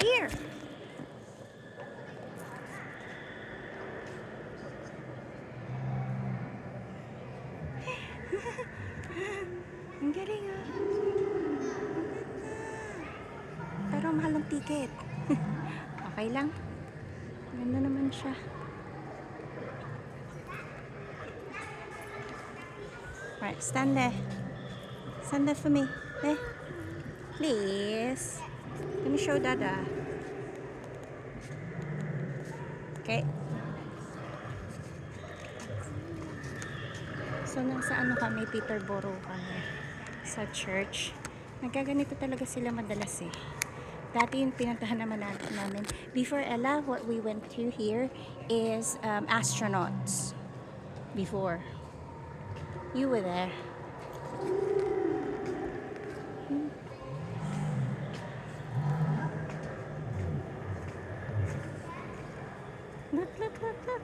Here. Ang galing ah. Ang ganda. Pero mahal ang ticket. Okay lang. Ganda naman siya. Right, stand there. Stand there for me. There. Please. Let me show Dada. Okay. So, nasa ano kami, Peterborough kami. Sa church. Nagaganito talaga sila madalas eh. Dati yung pinuntahan naman namin. Before Ella, what we went to here is astronauts. Before. You were there. Look, look, look, look.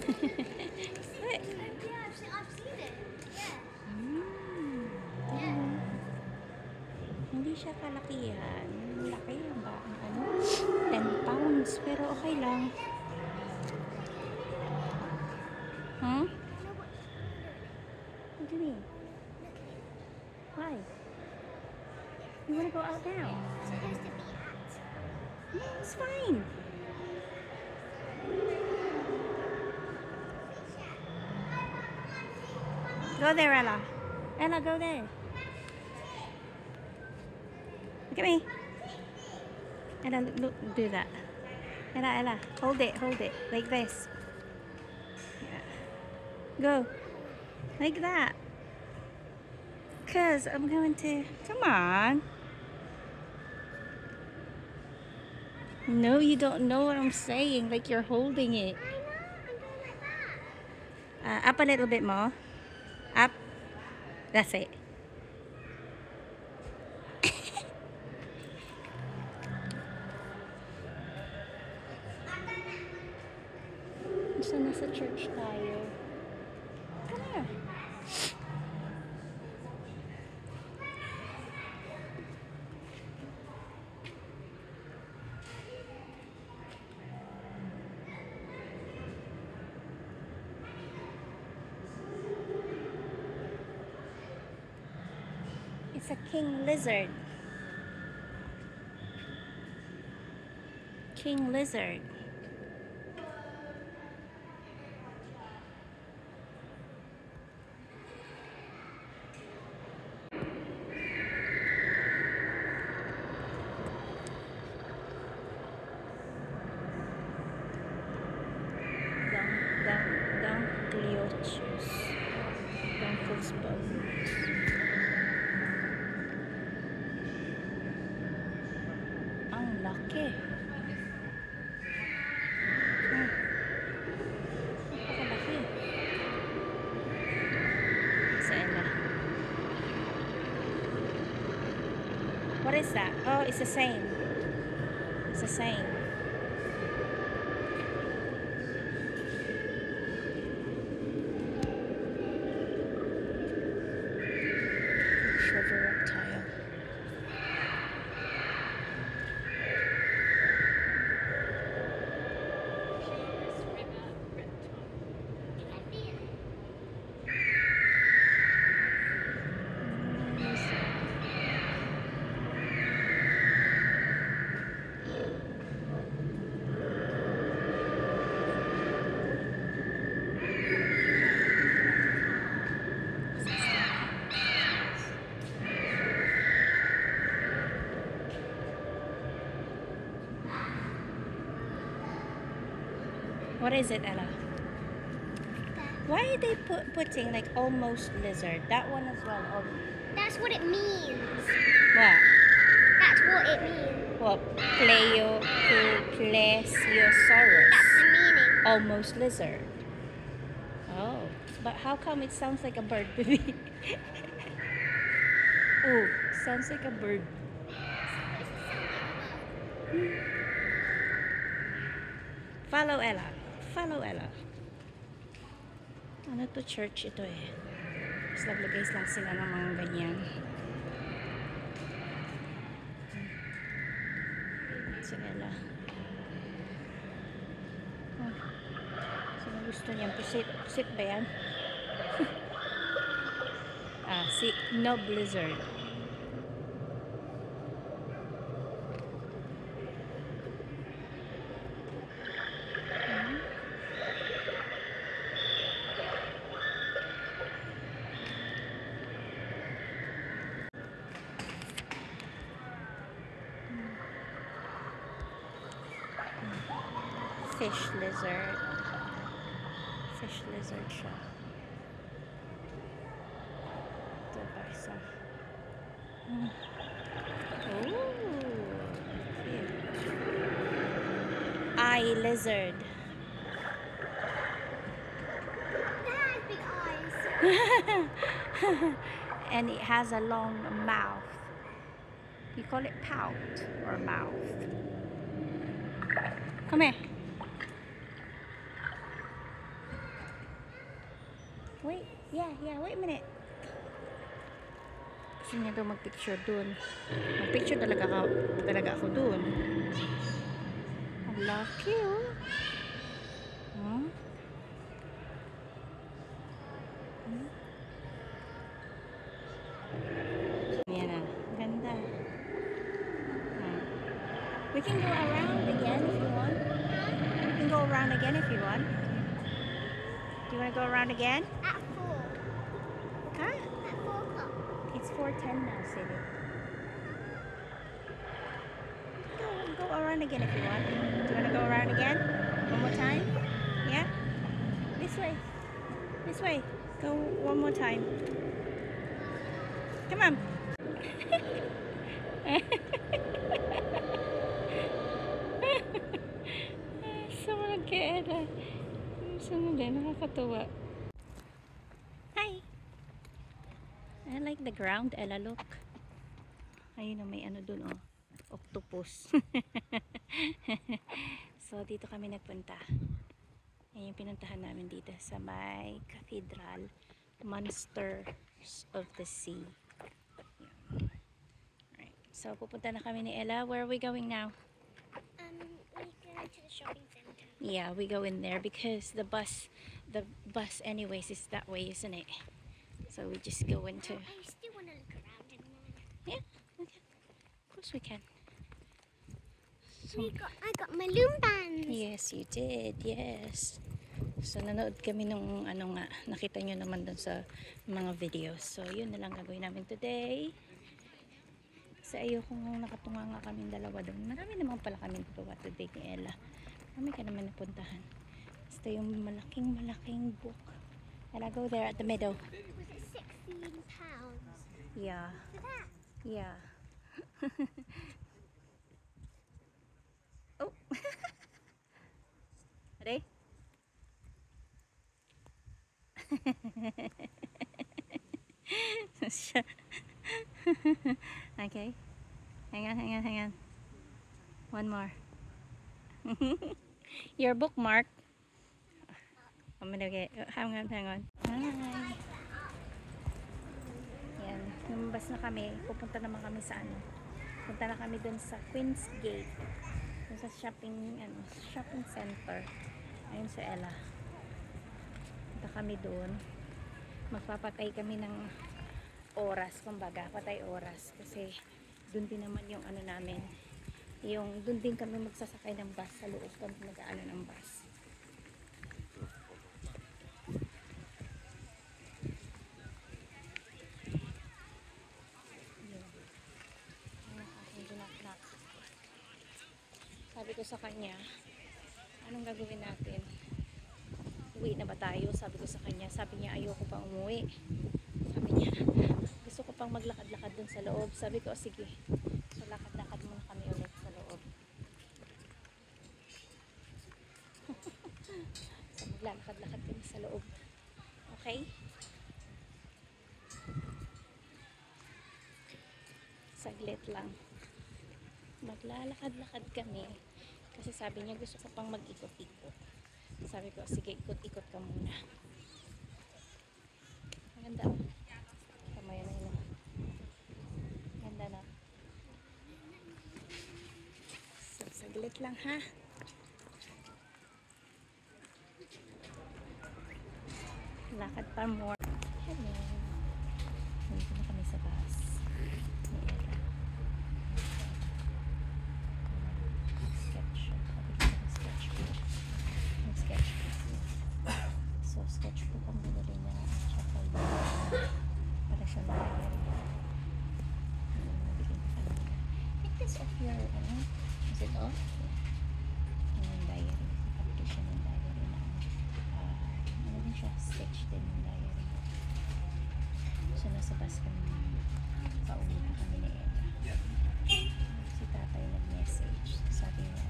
Look. Yeah, I've seen it. Yeah. Yeah. Hindi siya kalakihan. Laki yan ba? Ano? 10 pounds. Pero okay lang. Huh? What do you mean? Why? You wanna go out now? It's supposed to be at. Yeah, it's fine. Go there, Ella. Ella, go there. Look at me. Ella, look, do that. Ella, Ella, hold it, like this. Yeah. Go. Like that. Cause I'm going to, come on. No, you don't know what I'm saying, like you're holding it. I know, I'm going like that. Up a little bit more. Up. That's it. So, nasa church tayo. Come here. It's a king lizard. King lizard. Dangliochus. Dangliochus bones. Ang laki. Napakalaki. Sa Ella. What is that? Oh, it's the same. It's the same. River reptile. What is it, Ella? Why are they putting like almost lizard? That one as well. Oh, That's what it means. what? That's what it means. What? Plesiosaurus. That's the meaning. Almost lizard. Oh, but how come it sounds like a bird to me? Oh, sounds like a bird. Follow Ella. Follow Ella. Ano to, church ito eh. Tapos naglagay lang sila ng mga ganyan. si Ella. Oh, sino gusto niyan? Pusit. Pusit ba yan? Si Knob Lizard. Fish lizard. Fish lizard siya. Ito pa isa. Oh, cute. Eye lizard. That has big eyes. And it has a long mouth. You call it pout or mouth? Come here. Wait, wait a minute. Gusto niya daw mag-picture dun. Mag-picture talaga ako dun. Ang laki oh. Yan na. Ganda. We can go around again if you want. We can go around again if you want. Do you want to go around again? At 4. Huh? At 4 o'clock. It's 4:10 now, silly. Go around again if you want. Do you want to go around again? One more time? Yeah? This way. This way. Go one more time. Come on. Sumunod kay Ella. Sumunod din. Nakakatuwa. Hi! I like the ground, Ella. Look. Ayun na, may ano dun, oh. Octopus. So, dito kami nagpunta. Yan yung pinuntahan namin dito sa may cathedral. Monsters of the Sea. Yan. Alright. So, pupunta na kami ni Ella. Where are we going now? We go to the shopping center. Yeah, we go in there because the bus anyways is that way, isn't it? So we just go into. I still want to look around in there. Yeah, we can. Of course we can. So, I got my loom bands. yes, you did. Yes. So nanood kami nung ano nga, nakita nyo naman dun sa mga videos. So yun na lang gagawin namin today. Kasi ayokong nakatunga nga kaming dalawa doon. Marami naman pala kaming tuwa today ni Ella. Marami ka naman napuntahan. Basta yung malaking book. And I go there at the middle. Was it £16? Yeah. For that? Yeah. Oh. Ready? Okay. Hang on. One more. Your bookmark. I'm gonna get. Hang on. Hi. Yan. Lumabas na kami. Pupunta naman kami sa ano. Punta na kami dun sa Queen's Gate. Dun sa shopping center. Ayun sa Ella. Punta kami dun. Magpapatay kami ng oras, kumbaga, patay oras. Kasi dun din naman yung ano namin. Yung dun din kami magsasakay ng bus sa loob kami nag-aano ng bus. Sabi ko sa kanya, anong gagawin natin? Uwi na ba tayo? Sabi ko sa kanya. Sabi niya, ayoko pa umuwi. Sabi niya, gusto ko pang maglakad-lakad dun sa loob. Sabi ko, sige. So, lakad-lakad muna kami ulit sa loob. So, maglalakad-lakad kami sa loob. Okay? Saglit lang. Maglalakad-lakad kami. Kasi sabi niya, gusto ko pang mag-ikot-ikot. Sabi ko, sige, ikot-ikot ka muna. Maganda. Kamaya na yun. Ganda na. So Saglit lang ha. Lakad pa more. Hello. Nandito na kami sa bus. Ni Ella. Sketch. Sabi ko ng sketchbook. Yung sketchbook niya. So, sketchbook ang binili niya. At saka yung para siya diary. Yung nabili niya kanina. Take this off your, ano? Is it off? Yeah. Yung diary. Application ng diary na ano din siya, sketch din yung diary. So, nasa bus kami, pauwi na kami ni Ella. Si tatay nag-message. Sabi niya,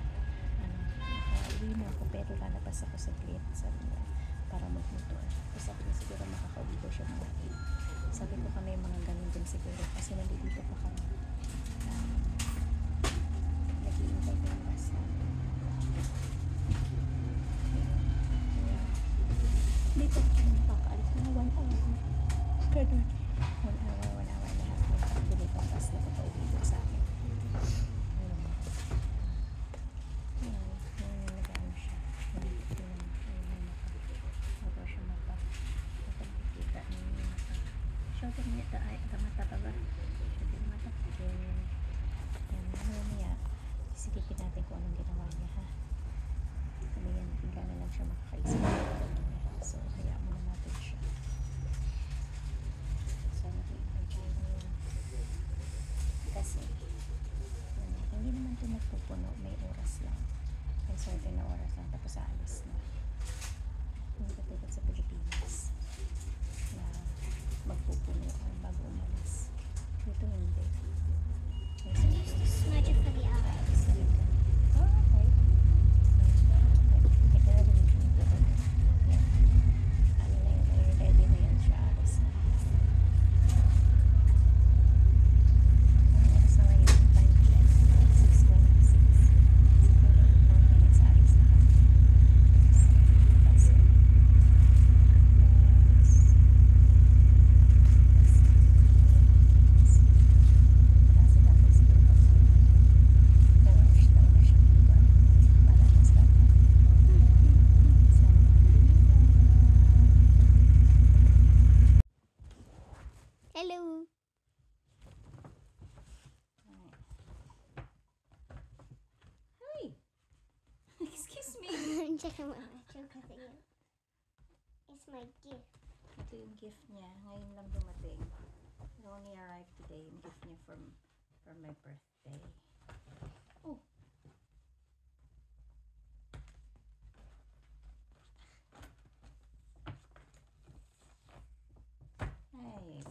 nakauwi na ako pero lalabas ako sa glit. Sabi niya, para magmotor. Tapos sabi niya, siguro makakauwi ko siya mga 8. Sabi ko kami, mga ganun din siguro. Kasi nandito pa kami. Nag-iintay ko yung bus namin. Dito kami makakaalis na 1 hour. Ganun. 1 hour, 1 hour and a half. Nagpapili pang bus na papauwi doon sa amin. Nag-ano siya. Bago siya mapagkita niya. Shoulder niya, mata pa ba? Shoulder mata. Yan niya. Isilipin natin kung anong ginawa niya, ha? Kami yan, bigla na lang siya makakaisip. So, hayaan mo na natin siya. So, nag-i-enjoy na yun. Kasi, hindi naman ito nagpupuno. May oras lang. May certain na oras lang. Tapos aalis na. Hindi katulad sa Pilipinas na magpupuno bago umalis. Dito hindi. May certain Smudge it for the eye. aalis na rin. Oh, okay. Ito na din yung dito. Yan. Ano na yun, ready na yan siya. Alis na. Ang oras na ngayon, time check. 6:26. Siguro, 4 minutes alis na kami. Kasi, Hello. Hi! Excuse me! Check out my choker thing. It's my gift. Ito yung gift niya. Ngayon lang dumating. It only arrived today. Yung gift niya from my birthday. Oh! Hey!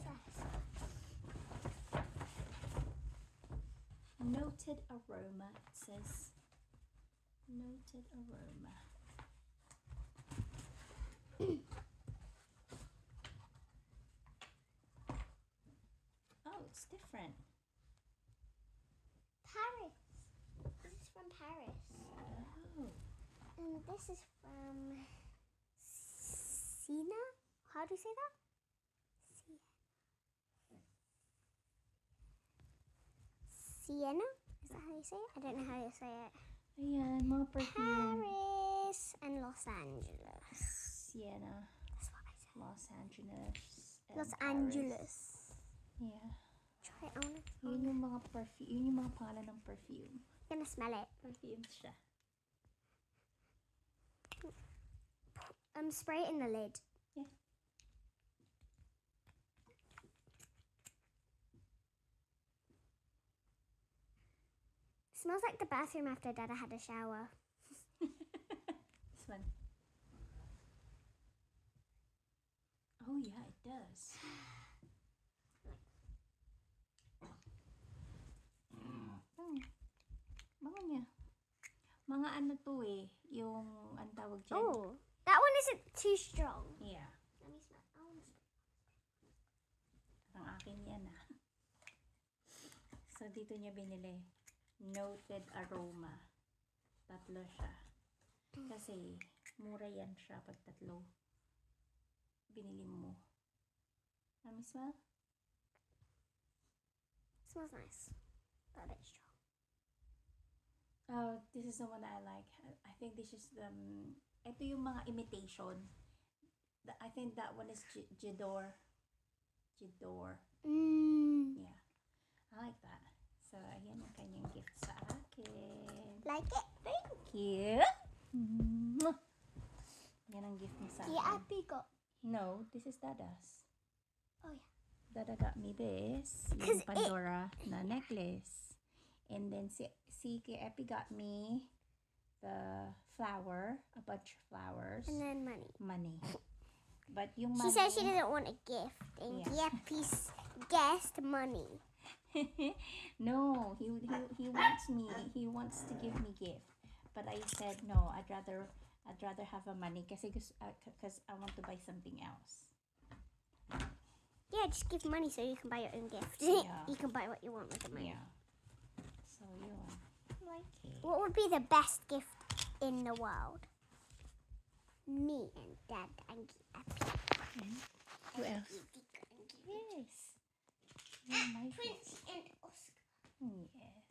Noted aroma, it says. Noted aroma. Oh, it's different. Paris. This is from Paris. Oh, And this is from Siena? How do you say that? Sienna? Is that how you say it? I don't know how you say it. ayan, mga perfume. Paris and Los Angeles. Sienna, That's what I said. Los Angeles, and Los Paris. Angeles. Yeah. Try on it. Yun yung mga perfume, yun yung mga pangalan ng perfume. Gonna smell it. Perfume siya. Spray it in the lid. Yeah. Smells like the bathroom after Dada had a shower. This one. Oh yeah, it does. Bango niya. Mga ano to eh, yung ang tawag dyan. Oh, that one isn't too strong. Yeah. Let me smell. I want to smell. Ang akin yan ah. So dito niya binili. Noted aroma. Tatlo siya. Kasi mura yan siya pag tatlo binili mo. Let me smell. Smells nice, but a bit strong. Oh, this is the one that I like. I think this is the ito yung mga imitation. I think that one is Jador. Yeah. I like that. So, ayan ang kanyang gift sa akin. Like it? Thank you. Yan ang gift niya sa akin. Yeah, Abby got. No, this is Dada's. Oh, yeah. Dada got me this. Yung Pandora na necklace. And then si kay Epi got me the flower, a bunch of flowers. And then money. But yung She money... said she didn't want a gift. And Yeah. Yeppy's guessed money. No, he wants to give me gift. But I said no, I'd rather have a money kasi because I want to buy something else. Yeah, just give money so you can buy your own gift. Yeah. You can buy what you want with the money. Yeah. So yun. I like it. What would be the best gift in the world? Me and Dad and Abby. Who else? Yes. You're my Prince and Oscar. Yes.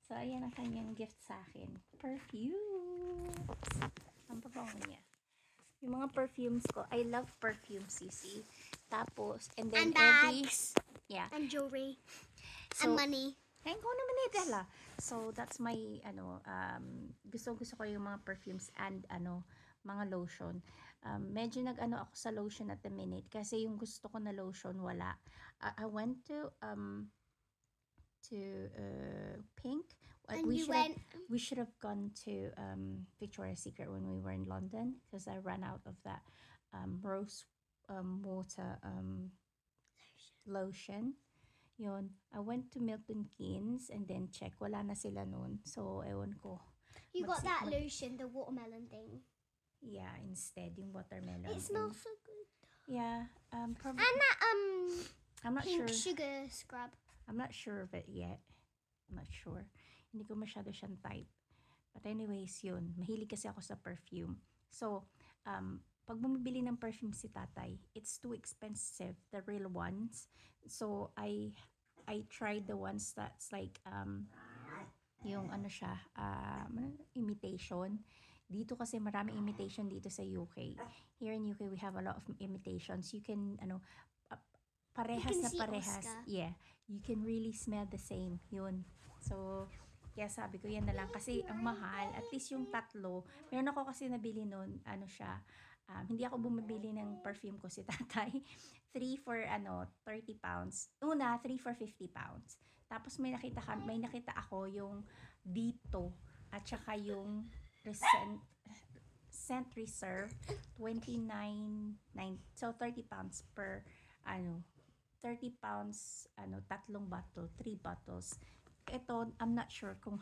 So, ayan ang kanyang gift sa akin. Perfumes. Ang pabango niya. Yung mga perfumes ko, I love perfumes, you see. Tapos, and then And bags. Yeah. And jewelry. So, And money. Ayun ko naman eh, Dela. So, that's my, gusto ko yung mga perfumes and, mga lotion. Medyo ako sa lotion at the minute kasi yung gusto ko na lotion, wala. I went to Pink. And We should have gone to Victoria's Secret when we were in London because I ran out of that rose water lotion. Yun. I went to Milton Keynes and then check. Wala na sila nun. So, ewan ko. You got that lotion, the watermelon thing. Yeah, instead, yung watermelon. It smells so good. Yeah. Probably. And that I'm not pink sure. sugar scrub. I'm not sure of it yet. I'm not sure. Hindi ko masyado siyang type. But anyways, yun. Mahilig kasi ako sa perfume. So, pag bumibili ng perfume si tatay, it's too expensive, the real ones. So, I tried the ones that's like, yung imitation. Dito kasi maraming imitation dito sa UK. Here in UK, we have a lot of imitations. You can, parehas You can na see parehas. Oscar. Yeah. You can really smell the same. Yun. So, kaya sabi ko, yan na lang. Kasi ang mahal, at least yung tatlo, meron ako kasi nabili nun, hindi ako bumibili ng perfume ko si tatay. 3 for, 30 pounds. Una, 3 for 50 pounds. Tapos may nakita ako yung dito, at saka yung Scent Reserve, 29.9. So, 30 pounds per, 30 pounds, tatlong bottle, 3 bottles. Ito, I'm not sure kung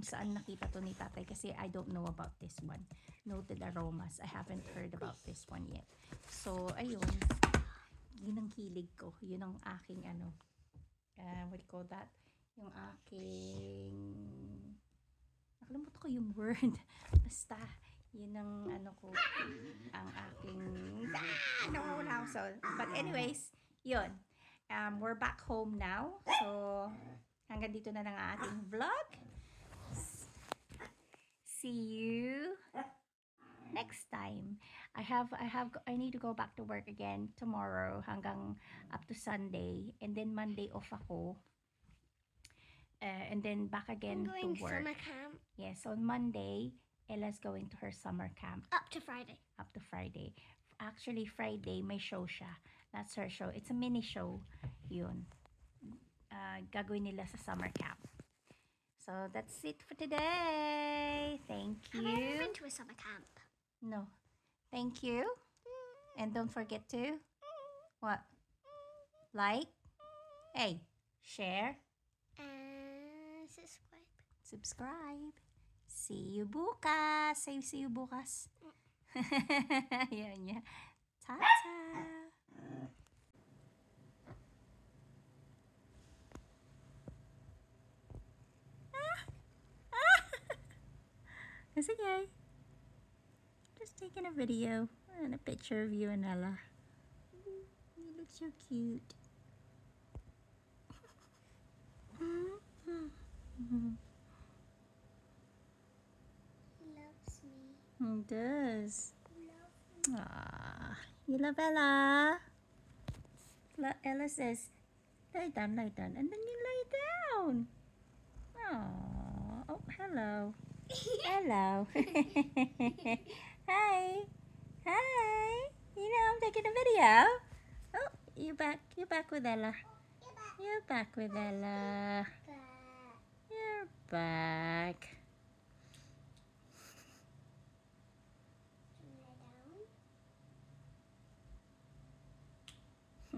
saan nakita to ni tatay kasi I don't know about this one. Noted Aromas. I haven't heard about this one yet. So, ayun. Yun ang hilig ko. Yun ang aking, what do you call that? Yung aking, nakalimutan ko yung word. Basta, yun ang, ko, ang aking, nawawala ako. So, but anyways, yun. We're back home now. So, hanggang dito na lang ang ating vlog. See you next time. I need to go back to work again tomorrow hanggang up to Sunday, and then Monday off ako. And then back again to work. Summer camp. Yes, on Monday, Ella's going to her summer camp. Up to Friday. Actually, Friday, may show siya. That's her show. It's a mini show. Yun. Gagawin nila sa summer camp. So, that's it for today. Thank you. Have I ever been to a summer camp? No. Thank you. And don't forget to, what? Like? Hey, share. And subscribe. See you bukas. Say see you bukas. Yan niya. Ta-ta. It's okay. Just taking a video and a picture of you and Ella. You look so cute. He does. Aww. You love Ella? Ella says, lie down, and then you lay down. Aww. Oh, hello. Hello. Hi. Hi. You know I'm taking a video. Oh, you back with Ella. You're back with Ella. You're back.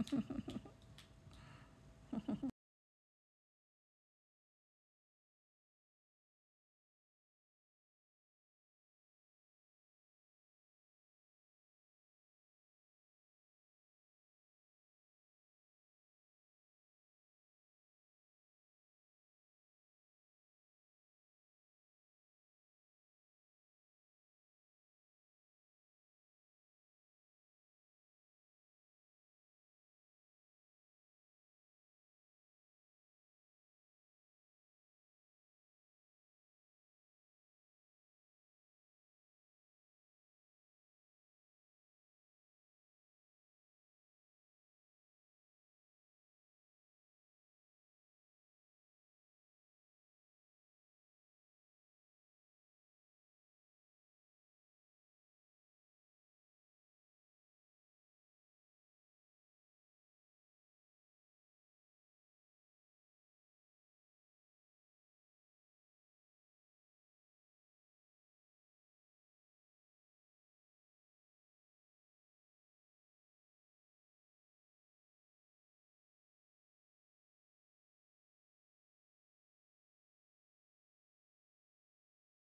Lie down.